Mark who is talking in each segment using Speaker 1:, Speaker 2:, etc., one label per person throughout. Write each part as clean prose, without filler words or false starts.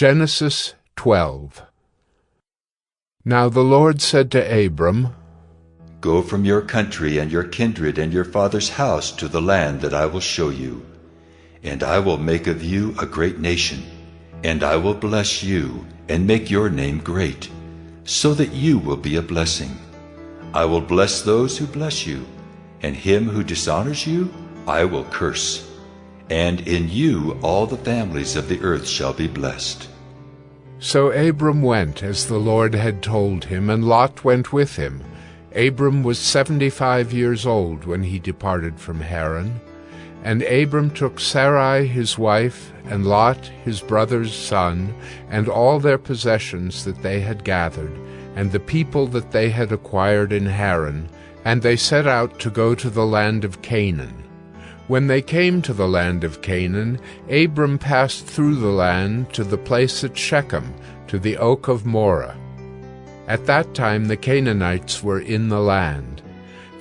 Speaker 1: Genesis 12. Now the Lord said to Abram,
Speaker 2: Go from your country and your kindred and your father's house to the land that I will show you. And I will make of you a great nation, and I will bless you and make your name great, so that you will be a blessing. I will bless those who bless you, and him who dishonors you I will curse. And in you all the families of the earth shall be blessed.
Speaker 1: So Abram went as the Lord had told him, and Lot went with him. Abram was 75 years old when he departed from Haran. And Abram took Sarai his wife, and Lot his brother's son, and all their possessions that they had gathered, and the people that they had acquired in Haran, and they set out to go to the land of Canaan. When they came to the land of Canaan, Abram passed through the land to the place at Shechem, to the oak of Moreh. At that time the Canaanites were in the land.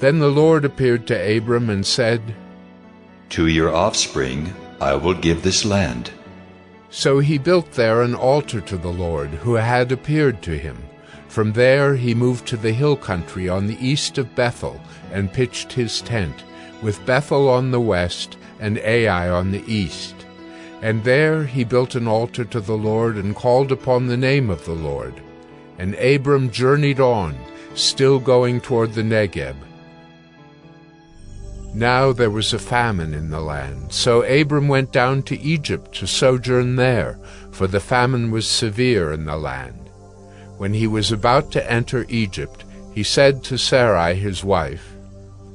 Speaker 1: Then the Lord appeared to Abram and said,
Speaker 2: To your offspring I will give this land.
Speaker 1: So he built there an altar to the Lord, who had appeared to him. From there he moved to the hill country on the east of Bethel, and pitched his tent, with Bethel on the west and Ai on the east. And there he built an altar to the Lord, and called upon the name of the Lord. And Abram journeyed on, still going toward the Negeb. Now there was a famine in the land, so Abram went down to Egypt to sojourn there, for the famine was severe in the land. When he was about to enter Egypt, he said to Sarai his wife,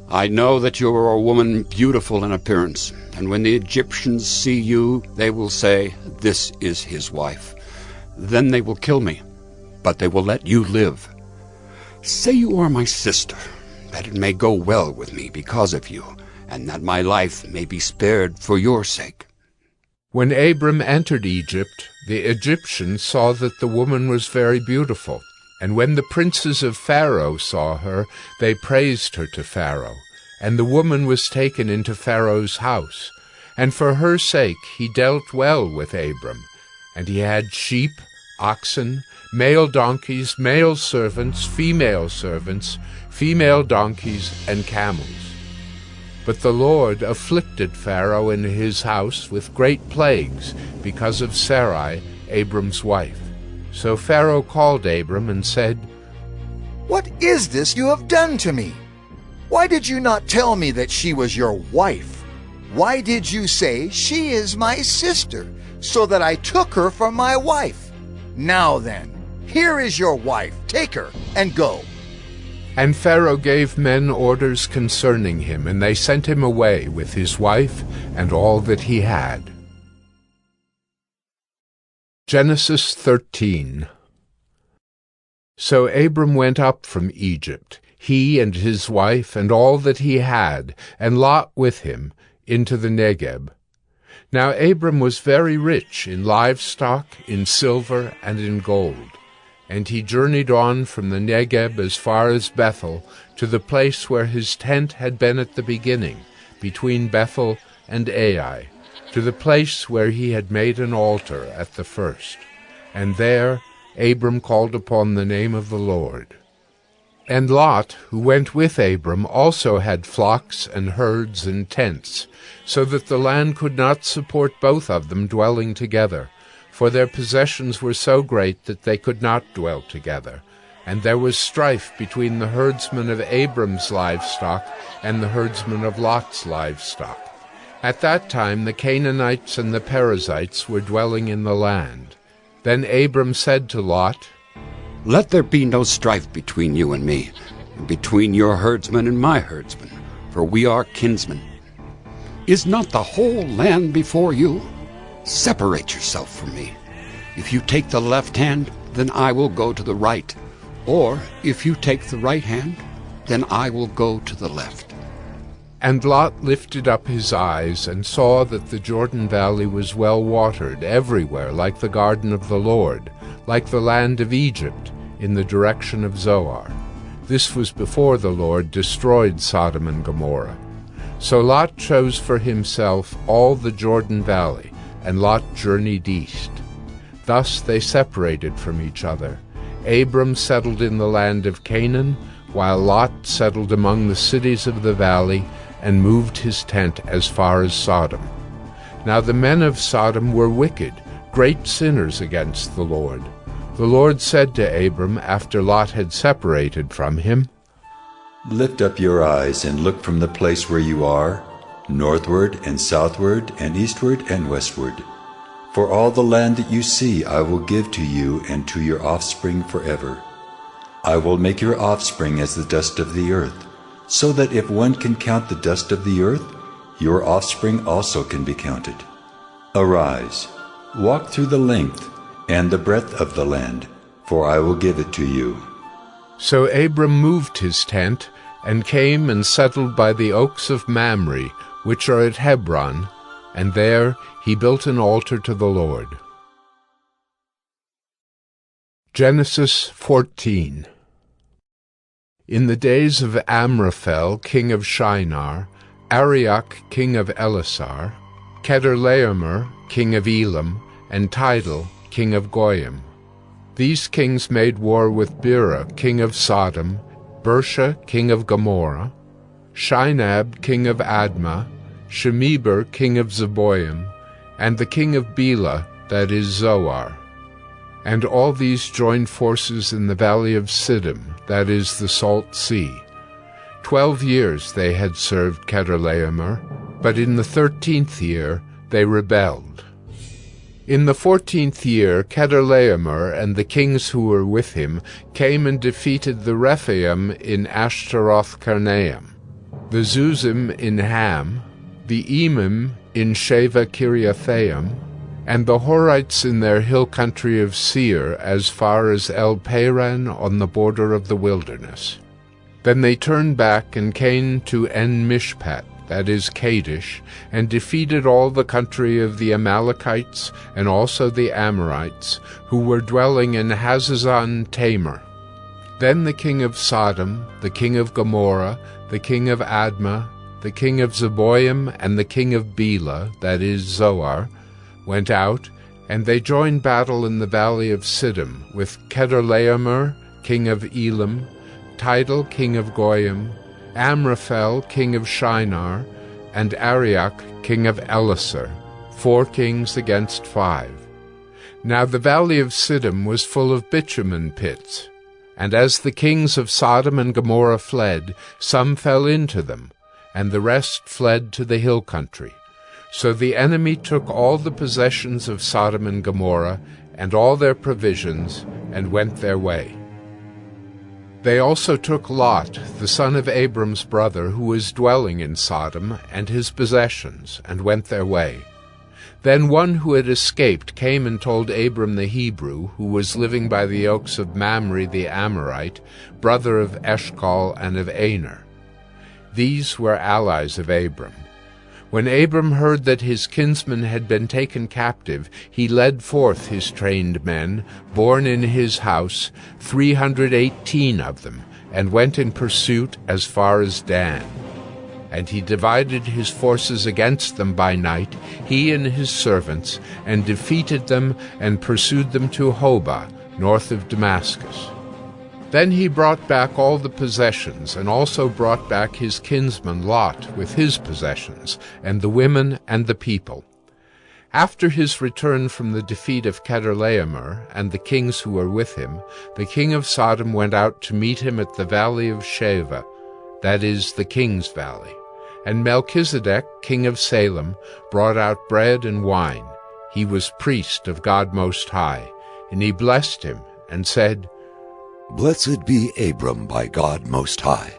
Speaker 3: I know that you are a woman beautiful in appearance, and when the Egyptians see you, they will say, This is his wife. Then they will kill me, but they will let you live. Say you are my sister, that it may go well with me because of you, and that my life may be spared for your sake.
Speaker 1: When Abram entered Egypt, the Egyptians saw that the woman was very beautiful. And when the princes of Pharaoh saw her, they praised her to Pharaoh. And the woman was taken into Pharaoh's house. And for her sake he dealt well with Abram. And he had sheep, oxen, male donkeys, male servants, female donkeys, and camels. But the Lord afflicted Pharaoh and his house with great plagues because of Sarai, Abram's wife. So Pharaoh called Abram and said,
Speaker 4: What is this you have done to me? Why did you not tell me that she was your wife? Why did you say, She is my sister, so that I took her for my wife? Now then, here is your wife. Take her and go.
Speaker 1: And Pharaoh gave men orders concerning him, and they sent him away with his wife and all that he had. Genesis 13. So Abram went up from Egypt, he and his wife and all that he had, and Lot with him, into the Negeb. Now Abram was very rich in livestock, in silver, and in gold. And he journeyed on from the Negeb as far as Bethel, to the place where his tent had been at the beginning, between Bethel and Ai, to the place where he had made an altar at the first. And there Abram called upon the name of the Lord. And Lot, who went with Abram, also had flocks and herds and tents, so that the land could not support both of them dwelling together, for their possessions were so great that they could not dwell together. And there was strife between the herdsmen of Abram's livestock and the herdsmen of Lot's livestock. At that time the Canaanites and the Perizzites were dwelling in the land. Then Abram said to Lot,
Speaker 3: Let there be no strife between you and me, and between your herdsmen and my herdsmen, for we are kinsmen. Is not the whole land before you? Separate yourself from me. If you take the left hand, then I will go to the right. Or if you take the right hand, then I will go to the left.
Speaker 1: And Lot lifted up his eyes, and saw that the Jordan valley was well watered everywhere, like the garden of the Lord, like the land of Egypt, in the direction of Zoar. This was before the Lord destroyed Sodom and Gomorrah. So Lot chose for himself all the Jordan valley, and Lot journeyed east. Thus they separated from each other. Abram settled in the land of Canaan, while Lot settled among the cities of the valley and moved his tent as far as Sodom. Now the men of Sodom were wicked, great sinners against the Lord. The Lord said to Abram after Lot had separated from him,
Speaker 2: Lift up your eyes and look from the place where you are, northward and southward and eastward and westward. For all the land that you see I will give to you and to your offspring forever. I will make your offspring as the dust of the earth, so that if one can count the dust of the earth, your offspring also can be counted. Arise, walk through the length and the breadth of the land, for I will give it to you.
Speaker 1: So Abram moved his tent, and came and settled by the oaks of Mamre, which are at Hebron, and there he built an altar to the Lord. Genesis 14. In the days of Amraphel, king of Shinar, Arioch, king of Elasar, Chedorlaomer, king of Elam, and Tidal, king of Goyim. These kings made war with Bera, king of Sodom, Bersha, king of Gomorrah, Shinab, king of Admah, Shemeber, king of Zeboim, and the king of Bela, that is Zoar. And all these joined forces in the valley of Siddim, that is the Salt Sea. 12 years they had served Chedorlaomer, but in the 13th year they rebelled. In the 14th year Chedorlaomer and the kings who were with him came and defeated the Rephaim in Ashtaroth-Karnaim, the Zuzim in Ham, the Emim in Sheva Kiriathaim, and the Horites in their hill country of Seir as far as El-Paran on the border of the wilderness. Then they turned back and came to En-Mishpat, that is Kadesh, and defeated all the country of the Amalekites and also the Amorites, who were dwelling in Hazazon Tamar. Then the king of Sodom, the king of Gomorrah, the king of Admah, the king of Zeboim, and the king of Bela, that is Zoar, went out, and they joined battle in the valley of Siddim with Chedorlaomer, king of Elam, Tidal, king of Goyim, Amraphel, king of Shinar, and Arioch, king of Elasar, 4 kings against 5. Now the valley of Siddim was full of bitumen pits, and as the kings of Sodom and Gomorrah fled, some fell into them, and the rest fled to the hill country. So the enemy took all the possessions of Sodom and Gomorrah, and all their provisions, and went their way. They also took Lot, the son of Abram's brother, who was dwelling in Sodom, and his possessions, and went their way. Then one who had escaped came and told Abram the Hebrew, who was living by the oaks of Mamre the Amorite, brother of Eshcol and of Aner. These were allies of Abram. When Abram heard that his kinsman had been taken captive, he led forth his trained men, born in his house, 318 of them, and went in pursuit as far as Dan. And he divided his forces against them by night, he and his servants, and defeated them and pursued them to Hobah, north of Damascus. Then he brought back all the possessions, and also brought back his kinsman Lot with his possessions, and the women and the people. After his return from the defeat of Chedorlaomer and the kings who were with him, the king of Sodom went out to meet him at the valley of Sheva, that is, the king's valley. And Melchizedek, king of Salem, brought out bread and wine. He was priest of God Most High, and he blessed him, and said,
Speaker 5: Blessed be Abram by God Most High,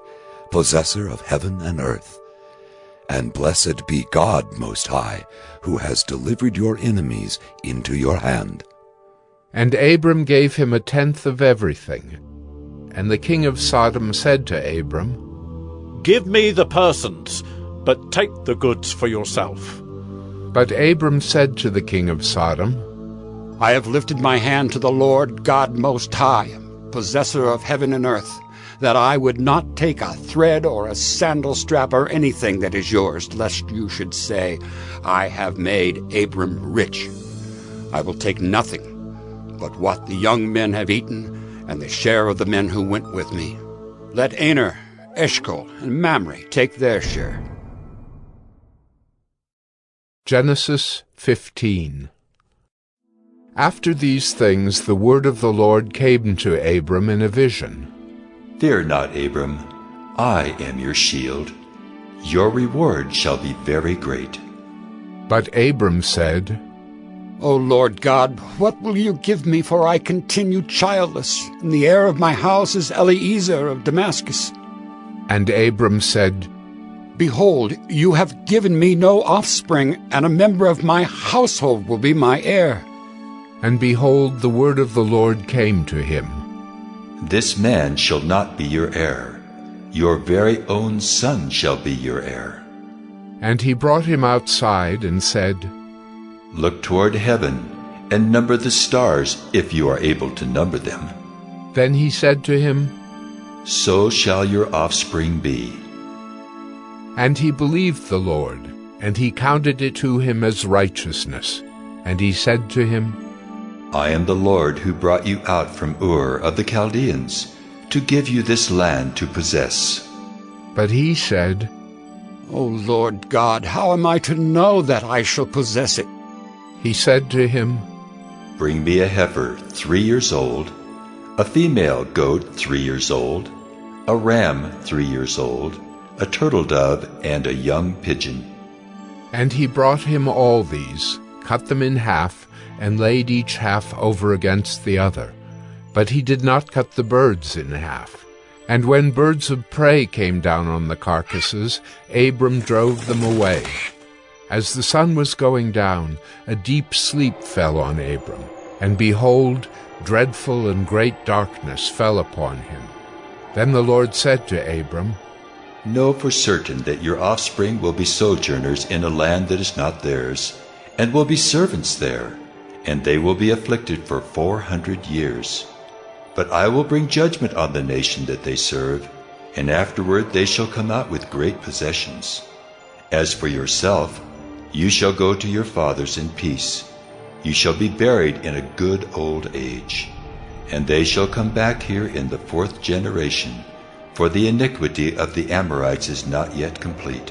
Speaker 5: possessor of heaven and earth. And blessed be God Most High, who has delivered your enemies into your hand.
Speaker 1: And Abram gave him 1/10 of everything. And the king of Sodom said to Abram,
Speaker 6: Give me the persons, but take the goods for yourself.
Speaker 1: But Abram said to the king of Sodom,
Speaker 3: I have lifted my hand to the Lord God Most High, possessor of heaven and earth, that I would not take a thread or a sandal strap or anything that is yours, lest you should say, I have made Abram rich. I will take nothing, but what the young men have eaten, and the share of the men who went with me. Let Aner, Eshcol, and Mamre take their share.
Speaker 1: Genesis 15. After these things the word of the Lord came to Abram in a vision.
Speaker 2: Fear not, Abram. I am your shield. Your reward shall be very great.
Speaker 1: But Abram said,
Speaker 3: O Lord God, what will you give me, for I continue childless, and the heir of my house is Eliezer of Damascus?
Speaker 1: And Abram said,
Speaker 3: Behold, you have given me no offspring, and a member of my household will be my heir.
Speaker 1: And behold, the word of the Lord came to him.
Speaker 2: This man shall not be your heir. Your very own son shall be your heir.
Speaker 1: And he brought him outside and said,
Speaker 2: Look toward heaven, and number the stars, if you are able to number them.
Speaker 1: Then he said to him,
Speaker 2: So shall your offspring be.
Speaker 1: And he believed the Lord, and he counted it to him as righteousness. And he said to him,
Speaker 2: I am the Lord who brought you out from Ur of the Chaldeans, to give you this land to possess.
Speaker 1: But he said,
Speaker 3: O Lord God, how am I to know that I shall possess it?
Speaker 1: He said to him,
Speaker 2: Bring me a heifer 3 years old, a female goat 3 years old, a ram 3 years old, a turtle dove, and a young pigeon.
Speaker 1: And he brought him all these, cut them in half, and laid each half over against the other. But he did not cut the birds in half. And when birds of prey came down on the carcasses, Abram drove them away. As the sun was going down, a deep sleep fell on Abram, and behold, dreadful and great darkness fell upon him. Then the Lord said to Abram,
Speaker 2: Know for certain that your offspring will be sojourners in a land that is not theirs, and will be servants there, and they will be afflicted for 400 years. But I will bring judgment on the nation that they serve, and afterward they shall come out with great possessions. As for yourself, you shall go to your fathers in peace. You shall be buried in a good old age. And they shall come back here in the 4th generation, for the iniquity of the Amorites is not yet complete.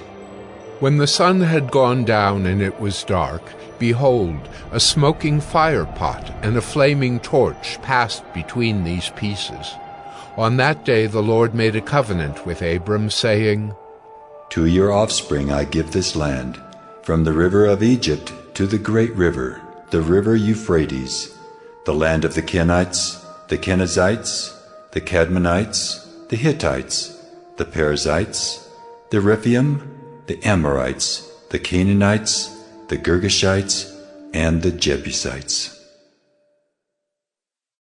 Speaker 1: When the sun had gone down and it was dark, behold, a smoking fire pot and a flaming torch passed between these pieces. On that day the Lord made a covenant with Abram, saying,
Speaker 2: To your offspring I give this land, from the river of Egypt to the great river, the river Euphrates, the land of the Kenites, the Kenizzites, the Cadmonites, the Hittites, the Perizzites, the Rephaim, the Amorites, the Canaanites, the Girgashites, and the Jebusites.